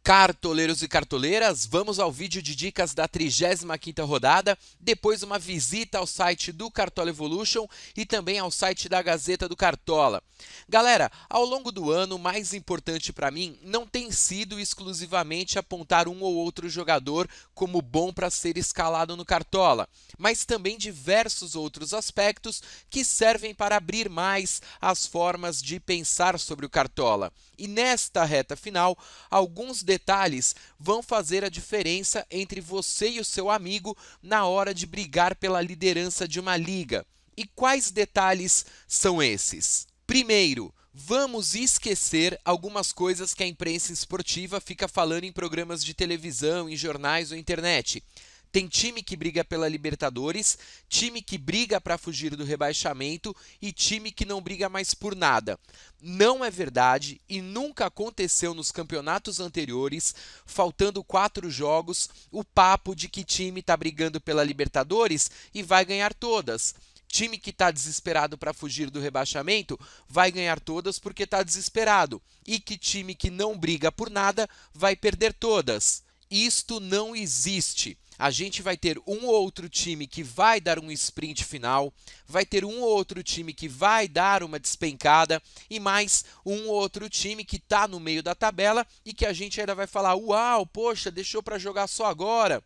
Cartoleiros e cartoleiras, vamos ao vídeo de dicas da 35ª rodada, depois uma visita ao site do Cartola Evolution e também ao site da Gazeta do Cartola. Galera, ao longo do ano, o mais importante para mim não tem sido exclusivamente apontar um ou outro jogador como bom para ser escalado no Cartola, mas também diversos outros aspectos que servem para abrir mais as formas de pensar sobre o Cartola. E nesta reta final, alguns detalhes vão fazer a diferença entre você e o seu amigo na hora de brigar pela liderança de uma liga. E quais detalhes são esses? Primeiro, vamos esquecer algumas coisas que a imprensa esportiva fica falando em programas de televisão, em jornais ou internet. Tem time que briga pela Libertadores, time que briga para fugir do rebaixamento e time que não briga mais por nada. Não é verdade e nunca aconteceu nos campeonatos anteriores, faltando 4 jogos, o papo de que time está brigando pela Libertadores e vai ganhar todas. Time que está desesperado para fugir do rebaixamento vai ganhar todas porque está desesperado. E que time que não briga por nada vai perder todas. Isto não existe. A gente vai ter um ou outro time que vai dar um sprint final, vai ter um ou outro time que vai dar uma despencada e mais um ou outro time que está no meio da tabela e que a gente ainda vai falar, uau, poxa, deixou para jogar só agora.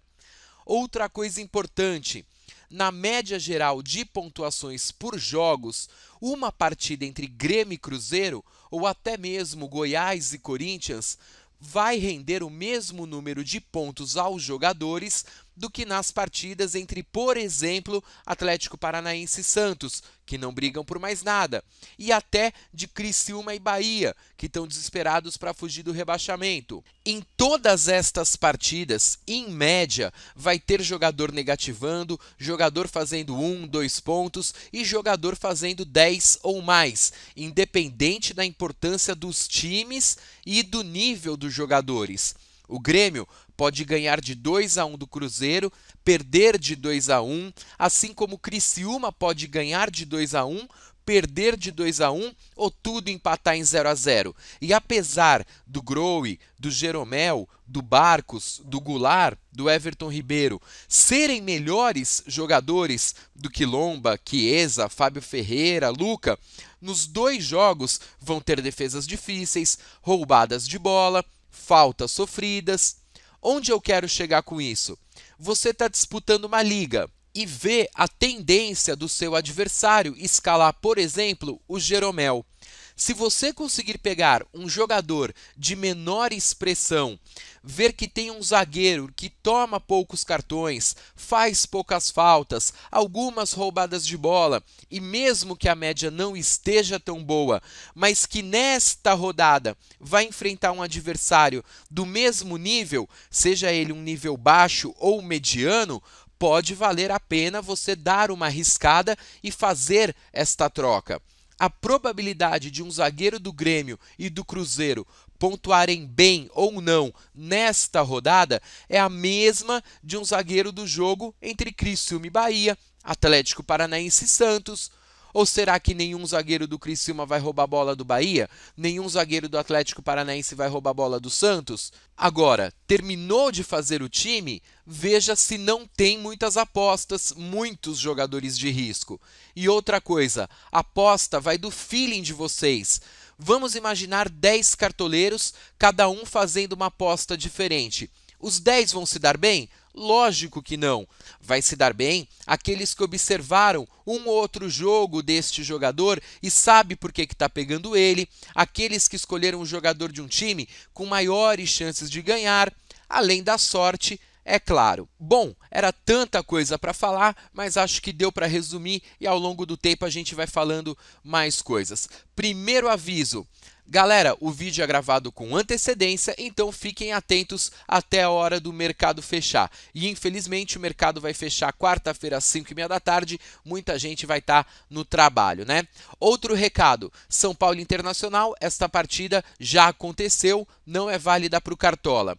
Outra coisa importante, na média geral de pontuações por jogos, uma partida entre Grêmio e Cruzeiro ou até mesmo Goiás e Corinthians vai render o mesmo número de pontos aos jogadores do que nas partidas entre, por exemplo, Atlético Paranaense e Santos, que não brigam por mais nada, e até de Criciúma e Bahia, que estão desesperados para fugir do rebaixamento. Em todas estas partidas, em média, vai ter jogador negativando, jogador fazendo 1, 2 pontos e jogador fazendo 10 ou mais, independente da importância dos times e do nível dos jogadores. O Grêmio pode ganhar de 2-1 do Cruzeiro, perder de 2-1, assim como o Criciúma pode ganhar de 2-1, perder de 2-1 ou tudo empatar em 0-0. E apesar do Grohe, do Jeromel, do Barcos, do Goulart, do Everton Ribeiro serem melhores jogadores do que Lomba, Chiesa, Fábio Ferreira, Luca, nos 2 jogos vão ter defesas difíceis, roubadas de bola, faltas sofridas. Onde eu quero chegar com isso? Você está disputando uma liga e vê a tendência do seu adversário escalar, por exemplo, o Jeromel. Se você conseguir pegar um jogador de menor expressão, ver que tem um zagueiro que toma poucos cartões, faz poucas faltas, algumas roubadas de bola, e mesmo que a média não esteja tão boa, mas que nesta rodada vai enfrentar um adversário do mesmo nível, seja ele um nível baixo ou mediano, pode valer a pena você dar uma arriscada e fazer esta troca. A probabilidade de um zagueiro do Grêmio e do Cruzeiro pontuarem bem ou não nesta rodada é a mesma de um zagueiro do jogo entre Criciúma e Bahia, Atlético Paranaense e Santos. Ou será que nenhum zagueiro do Criciúma vai roubar a bola do Bahia? Nenhum zagueiro do Atlético Paranaense vai roubar a bola do Santos? Agora, terminou de fazer o time? Veja se não tem muitas apostas, muitos jogadores de risco. E outra coisa, a aposta vai do feeling de vocês. Vamos imaginar 10 cartoleiros, cada um fazendo uma aposta diferente. Os 10 vão se dar bem? Lógico que não. Vai se dar bem aqueles que observaram um ou outro jogo deste jogador e sabe por que está pegando ele, aqueles que escolheram o jogador de um time com maiores chances de ganhar, além da sorte, é claro. Bom, era tanta coisa para falar, mas acho que deu para resumir e ao longo do tempo a gente vai falando mais coisas. Primeiro aviso. Galera, o vídeo é gravado com antecedência, então fiquem atentos até a hora do mercado fechar. E infelizmente o mercado vai fechar quarta-feira às 5h30 da tarde, muita gente vai estar no trabalho, né? Outro recado, São Paulo Internacional, esta partida já aconteceu, não é válida para o Cartola.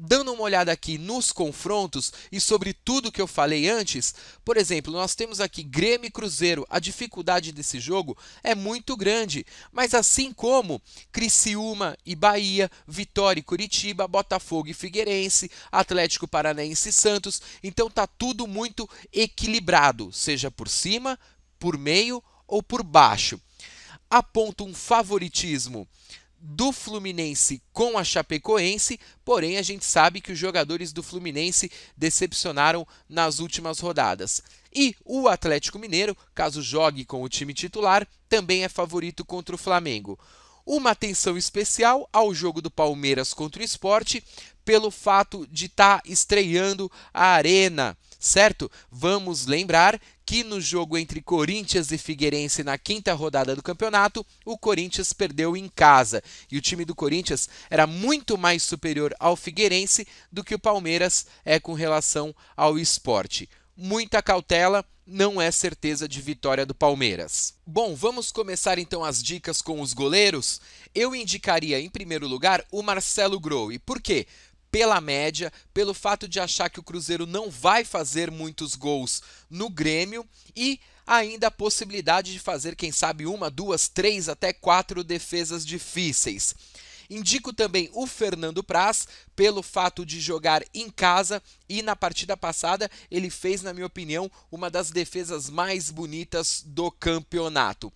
Dando uma olhada aqui nos confrontos e sobre tudo que eu falei antes, por exemplo, nós temos aqui Grêmio e Cruzeiro. A dificuldade desse jogo é muito grande, mas assim como Criciúma e Bahia, Vitória e Curitiba, Botafogo e Figueirense, Atlético Paranaense e Santos, então tá tudo muito equilibrado, seja por cima, por meio ou por baixo. Aponto um favoritismo do Fluminense com a Chapecoense, porém a gente sabe que os jogadores do Fluminense decepcionaram nas últimas rodadas. E o Atlético Mineiro, caso jogue com o time titular, também é favorito contra o Flamengo. Uma atenção especial ao jogo do Palmeiras contra o Sport, pelo fato de estar estreando a Arena, certo? Vamos lembrar que no jogo entre Corinthians e Figueirense na quinta rodada do campeonato, o Corinthians perdeu em casa. E o time do Corinthians era muito mais superior ao Figueirense do que o Palmeiras é com relação ao Sport. Muita cautela, não é certeza de vitória do Palmeiras. Bom, vamos começar então as dicas com os goleiros. Eu indicaria em primeiro lugar o Marcelo Groi. Por quê? Pela média, pelo fato de achar que o Cruzeiro não vai fazer muitos gols no Grêmio e ainda a possibilidade de fazer, quem sabe, 1, 2, 3, até 4 defesas difíceis. Indico também o Fernando Praz, pelo fato de jogar em casa e na partida passada ele fez, na minha opinião, uma das defesas mais bonitas do campeonato.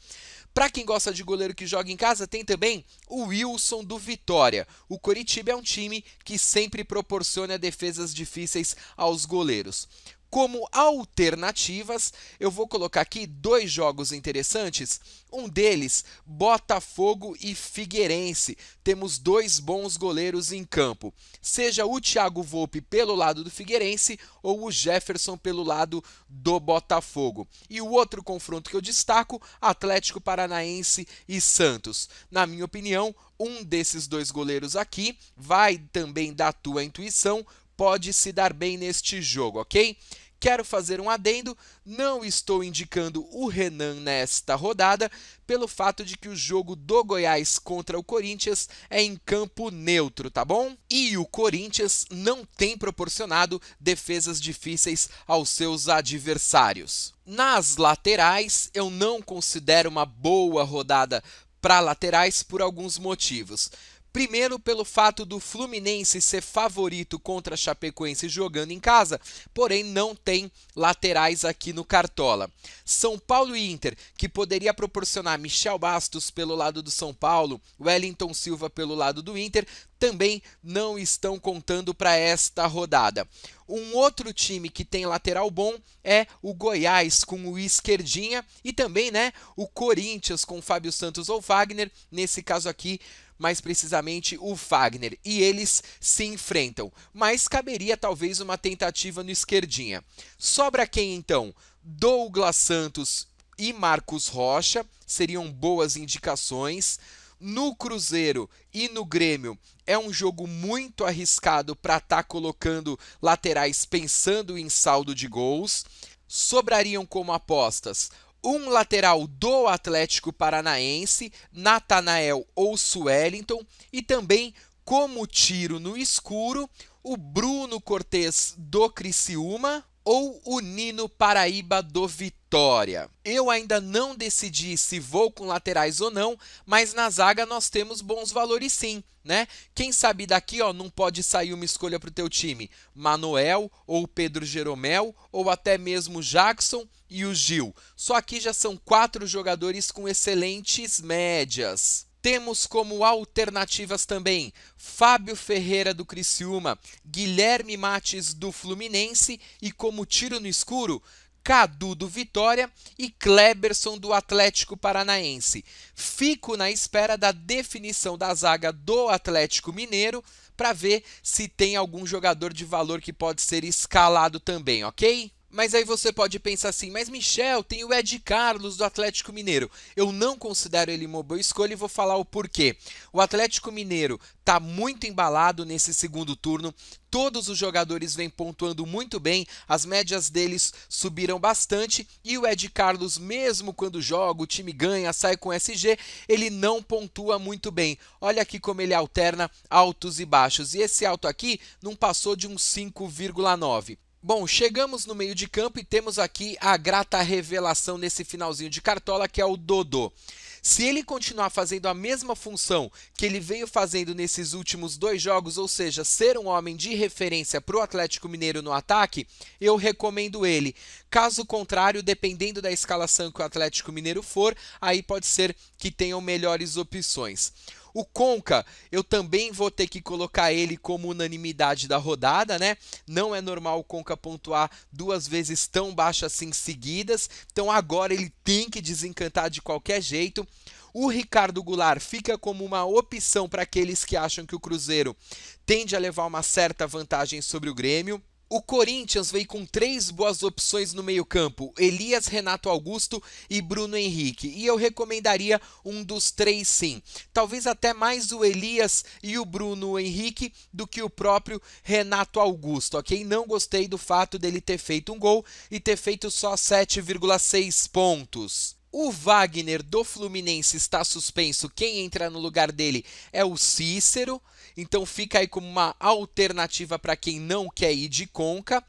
Para quem gosta de goleiro que joga em casa, tem também o Wilson do Vitória. O Coritiba é um time que sempre proporciona defesas difíceis aos goleiros. Como alternativas, eu vou colocar aqui 2 jogos interessantes. Um deles, Botafogo e Figueirense. Temos 2 bons goleiros em campo. Seja o Thiago Volpi pelo lado do Figueirense ou o Jefferson pelo lado do Botafogo. E o outro confronto que eu destaco, Atlético Paranaense e Santos. Na minha opinião, um desses 2 goleiros aqui vai também da tua intuição, pode se dar bem neste jogo, ok? Quero fazer um adendo, não estou indicando o Renan nesta rodada, pelo fato de que o jogo do Goiás contra o Corinthians é em campo neutro, tá bom? E o Corinthians não tem proporcionado defesas difíceis aos seus adversários. Nas laterais, eu não considero uma boa rodada para laterais por alguns motivos. Primeiro, pelo fato do Fluminense ser favorito contra a Chapecoense jogando em casa, porém não tem laterais aqui no Cartola. São Paulo e Inter, que poderia proporcionar Michel Bastos pelo lado do São Paulo, Wellington Silva pelo lado do Inter, também não estão contando para esta rodada. Um outro time que tem lateral bom é o Goiás com o Esquerdinha e também, o Corinthians com o Fábio Santos ou Fagner, nesse caso aqui, mais precisamente o Fagner, e eles se enfrentam, mas caberia talvez uma tentativa no Esquerdinha. Sobra quem então? Douglas Santos e Marcos Rocha seriam boas indicações. No Cruzeiro e no Grêmio é um jogo muito arriscado para estar colocando laterais pensando em saldo de gols. Sobrariam como apostas um lateral do Atlético Paranaense, Natanael ou Suellington, e também, como tiro no escuro, o Bruno Cortez do Criciúma ou o Nino Paraíba do Vitória. Eu ainda não decidi se vou com laterais ou não, mas na zaga nós temos bons valores sim, Quem sabe daqui, não pode sair uma escolha para o teu time. Manuel ou Pedro Jeromel ou até mesmo Jackson e o Gil. Só aqui já são 4 jogadores com excelentes médias. Temos como alternativas também Fábio Ferreira do Criciúma, Guilherme Mates do Fluminense e como tiro no escuro, Cadu do Vitória e Kleberson do Atlético Paranaense. Fico na espera da definição da zaga do Atlético Mineiro para ver se tem algum jogador de valor que pode ser escalado também, ok? Mas aí você pode pensar assim, mas Michel, tem o Ed Carlos do Atlético Mineiro. Eu não considero ele uma boa escolha e vou falar o porquê. O Atlético Mineiro está muito embalado nesse segundo turno. Todos os jogadores vêm pontuando muito bem, as médias deles subiram bastante e o Ed Carlos, mesmo quando joga, o time ganha, sai com SG, ele não pontua muito bem. Olha aqui como ele alterna altos e baixos. E esse alto aqui não passou de um 5,9. Bom, chegamos no meio de campo e temos aqui a grata revelação nesse finalzinho de cartola, que é o Dodô. Se ele continuar fazendo a mesma função que ele veio fazendo nesses últimos 2 jogos, ou seja, ser um homem de referência para o Atlético Mineiro no ataque, eu recomendo ele. Caso contrário, dependendo da escalação que o Atlético Mineiro for, aí pode ser que tenham melhores opções. O Conca, eu também vou ter que colocar ele como unanimidade da rodada, né? Não é normal o Conca pontuar 2 vezes tão baixo assim seguidas, então agora ele tem que desencantar de qualquer jeito. O Ricardo Goulart fica como uma opção para aqueles que acham que o Cruzeiro tende a levar uma certa vantagem sobre o Grêmio. O Corinthians veio com 3 boas opções no meio-campo, Elias, Renato Augusto e Bruno Henrique. E eu recomendaria um dos 3 sim. Talvez até mais o Elias e o Bruno Henrique do que o próprio Renato Augusto, ok? Não gostei do fato dele ter feito um gol e ter feito só 7,6 pontos. O Wagner do Fluminense está suspenso, quem entra no lugar dele é o Cícero, então fica aí como uma alternativa para quem não quer ir de Conca.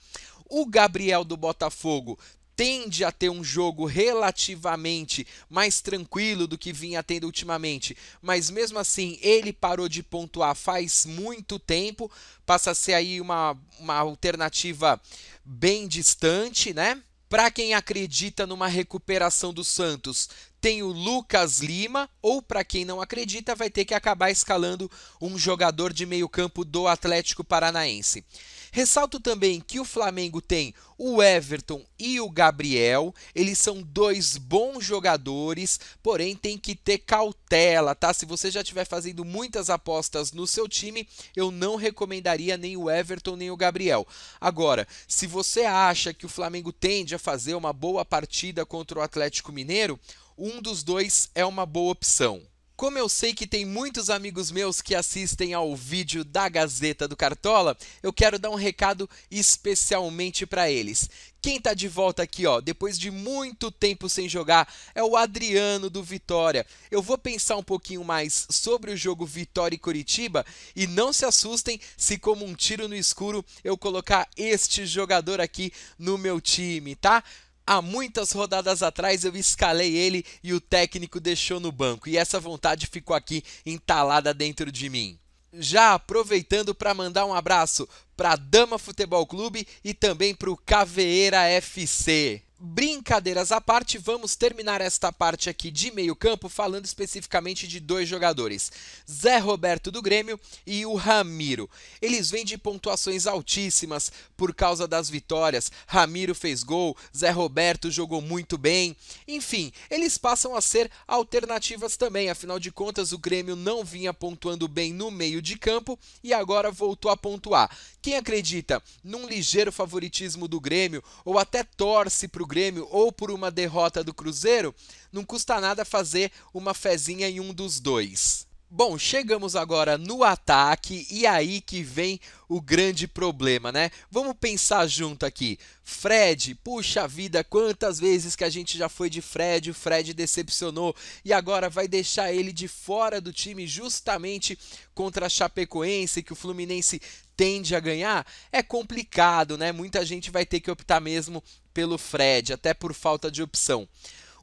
O Gabriel do Botafogo tende a ter um jogo relativamente mais tranquilo do que vinha tendo ultimamente, mas mesmo assim ele parou de pontuar faz muito tempo, passa a ser aí uma alternativa bem distante, né? Para quem acredita numa recuperação do Santos, tem o Lucas Lima, ou para quem não acredita, vai ter que acabar escalando um jogador de meio campo do Atlético Paranaense. Ressalto também que o Flamengo tem o Everton e o Gabriel, eles são 2 bons jogadores, porém tem que ter cautela, tá? Se você já estiver fazendo muitas apostas no seu time, eu não recomendaria nem o Everton nem o Gabriel. Agora, se você acha que o Flamengo tende a fazer uma boa partida contra o Atlético Mineiro, um dos 2 é uma boa opção. Como eu sei que tem muitos amigos meus que assistem ao vídeo da Gazeta do Cartola, eu quero dar um recado especialmente para eles. Quem tá de volta aqui, ó, depois de muito tempo sem jogar, é o Adriano do Vitória. Eu vou pensar um pouquinho mais sobre o jogo Vitória e Coritiba e não se assustem se como um tiro no escuro eu colocar este jogador aqui no meu time, tá? Há muitas rodadas atrás eu escalei ele e o técnico deixou no banco, e essa vontade ficou aqui entalada dentro de mim. Já aproveitando para mandar um abraço para Dama Futebol Clube e também para o Caveira FC. Brincadeiras à parte, vamos terminar esta parte aqui de meio campo falando especificamente de 2 jogadores, Zé Roberto do Grêmio e o Ramiro. Eles vêm de pontuações altíssimas por causa das vitórias, Ramiro fez gol, Zé Roberto jogou muito bem, enfim, eles passam a ser alternativas também, afinal de contas o Grêmio não vinha pontuando bem no meio de campo e agora voltou a pontuar. Quem acredita num ligeiro favoritismo do Grêmio ou até torce para o Grêmio ou por uma derrota do Cruzeiro, não custa nada fazer uma fezinha em um dos 2. Bom, chegamos agora no ataque e aí que vem o grande problema, né? Vamos pensar junto aqui. Fred, puxa vida, quantas vezes que a gente já foi de Fred, o Fred decepcionou e agora vai deixar ele de fora do time justamente contra a Chapecoense, que o Fluminense tende a ganhar? É complicado, né? Muita gente vai ter que optar mesmo pelo Fred, até por falta de opção.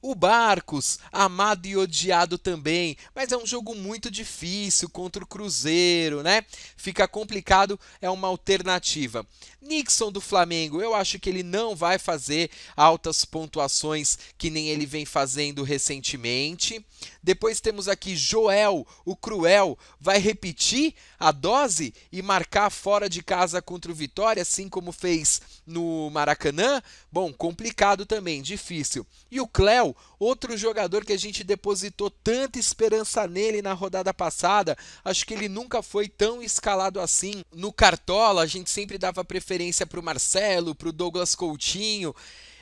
O Barcos, amado e odiado também, mas é um jogo muito difícil contra o Cruzeiro, né? Fica complicado, é uma alternativa. Nixon do Flamengo, eu acho que ele não vai fazer altas pontuações que nem ele vem fazendo recentemente. Depois temos aqui Joel, o Cruel, vai repetir a dose e marcar fora de casa contra o Vitória, assim como fez no Maracanã? Bom, complicado também, difícil. E o Cléo, Cléu, outro jogador que a gente depositou tanta esperança nele na rodada passada, acho que ele nunca foi tão escalado assim. No Cartola, a gente sempre dava preferência para o Marcelo, para o Douglas Coutinho.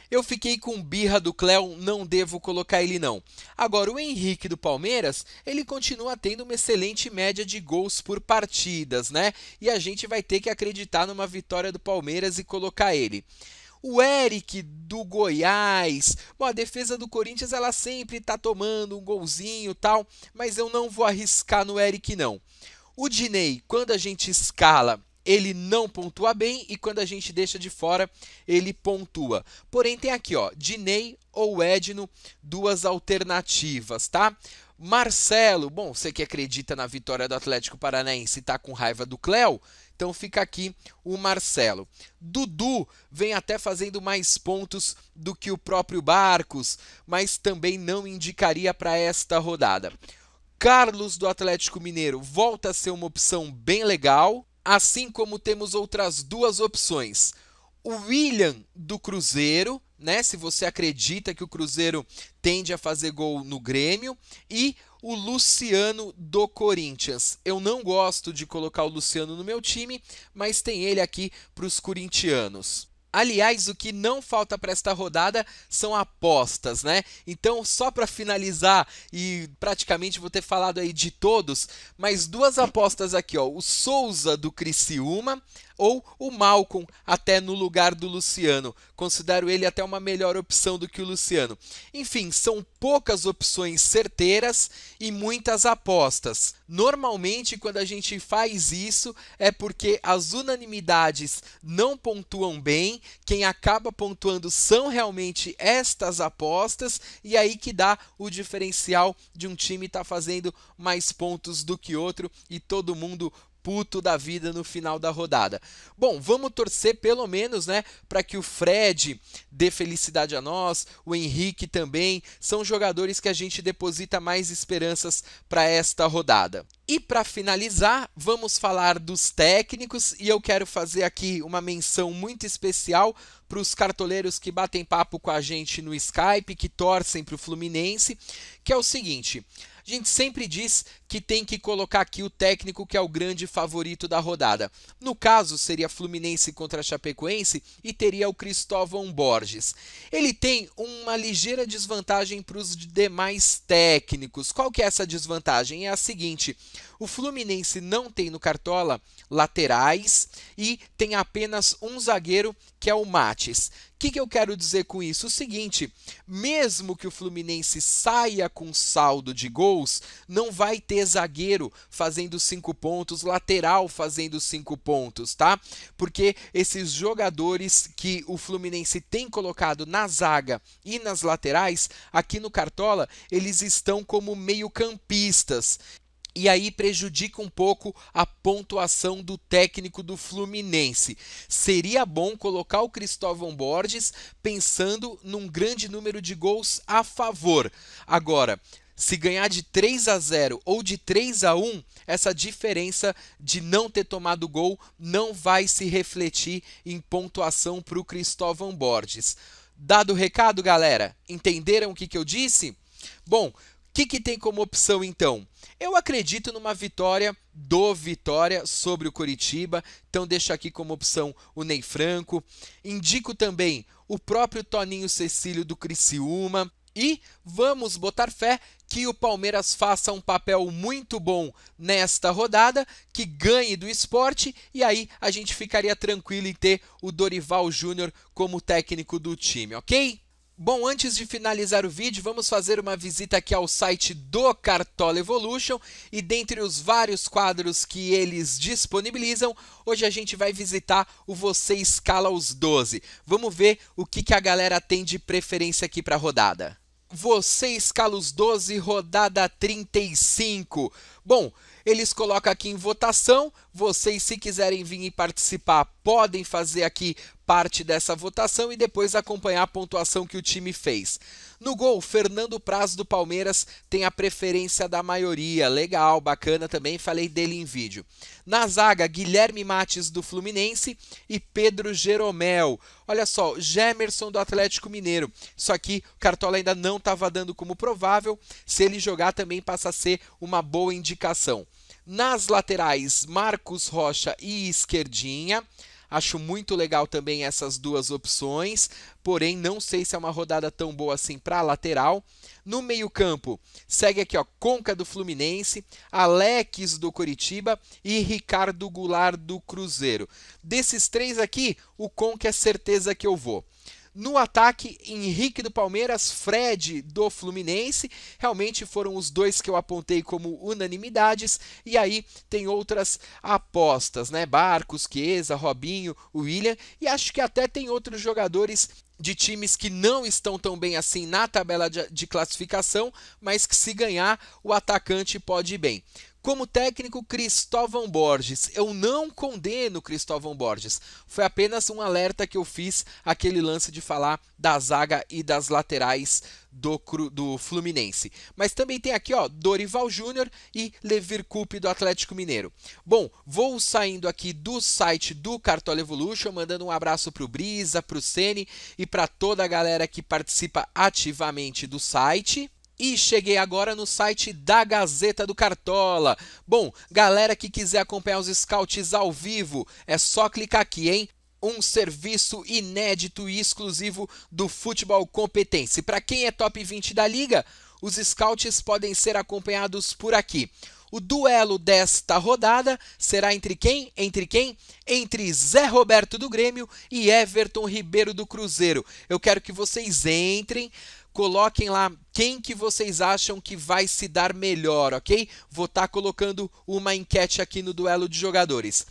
Eu fiquei com birra do Cléo, não devo colocar ele não. Agora, o Henrique do Palmeiras, ele continua tendo uma excelente média de gols por partidas, né? E a gente vai ter que acreditar numa vitória do Palmeiras e colocar ele. O Eric do Goiás, bom, a defesa do Corinthians ela sempre está tomando um golzinho e tal, mas eu não vou arriscar no Eric não. O Diney, quando a gente escala, ele não pontua bem e quando a gente deixa de fora, ele pontua. Porém, tem aqui, ó, Diney ou Edno, duas alternativas, tá? Marcelo, bom, você que acredita na vitória do Atlético Paranaense e tá com raiva do Cléo, então fica aqui o Marcelo. Dudu vem até fazendo mais pontos do que o próprio Barcos, mas também não indicaria para esta rodada. Carlos do Atlético Mineiro volta a ser uma opção bem legal, assim como temos outras duas opções. O William do Cruzeiro, né? Se você acredita que o Cruzeiro tende a fazer gol no Grêmio, e o Luciano do Corinthians. Eu não gosto de colocar o Luciano no meu time, mas tem ele aqui para os corintianos. Aliás, o que não falta para esta rodada são apostas, né? Então, só para finalizar, e praticamente vou ter falado aí de todos, mas duas apostas aqui, ó, o Souza do Criciúma ou o Malcom até no lugar do Luciano. Considero ele até uma melhor opção do que o Luciano. Enfim, são poucas opções certeiras e muitas apostas. Normalmente, quando a gente faz isso, é porque as unanimidades não pontuam bem, quem acaba pontuando são realmente estas apostas, e aí que dá o diferencial de um time estar fazendo mais pontos do que outro e todo mundo puto da vida no final da rodada. Bom, vamos torcer pelo menos, né, para que o Fred dê felicidade a nós, o Henrique também, são jogadores que a gente deposita mais esperanças para esta rodada. E para finalizar, vamos falar dos técnicos e eu quero fazer aqui uma menção muito especial para os cartoleiros que batem papo com a gente no Skype, que torcem para o Fluminense, que é o seguinte: a gente sempre diz que tem que colocar aqui o técnico que é o grande favorito da rodada. No caso, seria Fluminense contra Chapecoense e teria o Cristóvão Borges. Ele tem uma ligeira desvantagem para os demais técnicos. Qual que é essa desvantagem? É a seguinte: o Fluminense não tem no Cartola laterais e tem apenas um zagueiro, que é o Mates. O que eu quero dizer com isso? O seguinte: mesmo que o Fluminense saia com saldo de gols, não vai ter zagueiro fazendo 5 pontos, lateral fazendo 5 pontos, tá? Porque esses jogadores que o Fluminense tem colocado na zaga e nas laterais, aqui no Cartola, eles estão como meio-campistas. E aí prejudica um pouco a pontuação do técnico do Fluminense. Seria bom colocar o Cristóvão Borges pensando num grande número de gols a favor. Agora, se ganhar de 3-0 ou de 3-1, essa diferença de não ter tomado gol não vai se refletir em pontuação para o Cristóvão Borges. Dado o recado, galera? Entenderam o que eu disse? Bom, o que tem como opção então? Eu acredito numa vitória do Vitória sobre o Coritiba, então deixo aqui como opção o Ney Franco. Indico também o próprio Toninho Cecílio do Criciúma. E vamos botar fé que o Palmeiras faça um papel muito bom nesta rodada, que ganhe do Sport, e aí a gente ficaria tranquilo em ter o Dorival Júnior como técnico do time, ok? Bom, antes de finalizar o vídeo, vamos fazer uma visita aqui ao site do Cartola Evolution e dentre os vários quadros que eles disponibilizam, hoje a gente vai visitar o Você Escala os 12. Vamos ver o que a galera tem de preferência aqui para a rodada. Você Escala os 12, rodada 35. Bom, eles colocam aqui em votação, vocês se quiserem vir e participar, podem fazer aqui parte dessa votação e depois acompanhar a pontuação que o time fez. No gol, Fernando Praz do Palmeiras tem a preferência da maioria. Legal, bacana também, falei dele em vídeo. Na zaga, Guilherme Mates do Fluminense e Pedro Jeromel. Olha só, Gemerson do Atlético Mineiro. Isso aqui o Cartola ainda não estava dando como provável. Se ele jogar também passa a ser uma boa indicação. Nas laterais, Marcos Rocha e Esquerdinha. Acho muito legal também essas duas opções, porém não sei se é uma rodada tão boa assim para a lateral. No meio-campo, segue aqui ó, Conca do Fluminense, Alex do Coritiba e Ricardo Goulart do Cruzeiro. Desses três aqui, o Conca é certeza que eu vou. No ataque, Henrique do Palmeiras, Fred do Fluminense, realmente foram os dois que eu apontei como unanimidades, e aí tem outras apostas, né? Barcos, Chiesa, Robinho, William, e acho que até tem outros jogadores de times que não estão tão bem assim na tabela de classificação, mas que se ganhar, o atacante pode ir bem. Como técnico, Cristóvão Borges. Eu não condeno Cristóvão Borges. Foi apenas um alerta que eu fiz, aquele lance de falar da zaga e das laterais do Fluminense. Mas também tem aqui, ó, Dorival Júnior e Levir Coupe do Atlético Mineiro. Bom, vou saindo aqui do site do Cartola Evolution, mandando um abraço para o Brisa, para o Ceni e para toda a galera que participa ativamente do site. E cheguei agora no site da Gazeta do Cartola. Bom, galera que quiser acompanhar os scouts ao vivo, é só clicar aqui, hein? Um serviço inédito e exclusivo do Futebol Competência. Para quem é top 20 da liga, os scouts podem ser acompanhados por aqui. O duelo desta rodada será entre quem? Entre Zé Roberto do Grêmio e Everton Ribeiro do Cruzeiro. Eu quero que vocês entrem, coloquem lá quem que vocês acham que vai se dar melhor, ok? Vou estar colocando uma enquete aqui no duelo de jogadores.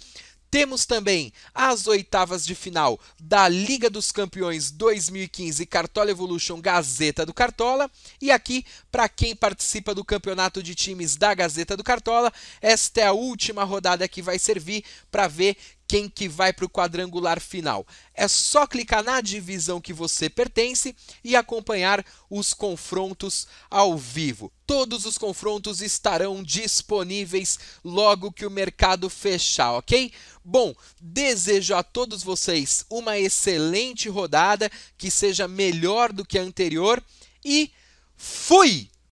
Temos também as oitavas de final da Liga dos Campeões 2015 Cartola Evolution Gazeta do Cartola. E aqui, para quem participa do campeonato de times da Gazeta do Cartola, esta é a última rodada que vai servir para ver quem que vai para o quadrangular final. É só clicar na divisão que você pertence e acompanhar os confrontos ao vivo. Todos os confrontos estarão disponíveis logo que o mercado fechar, ok? Bom, desejo a todos vocês uma excelente rodada, que seja melhor do que a anterior e fui!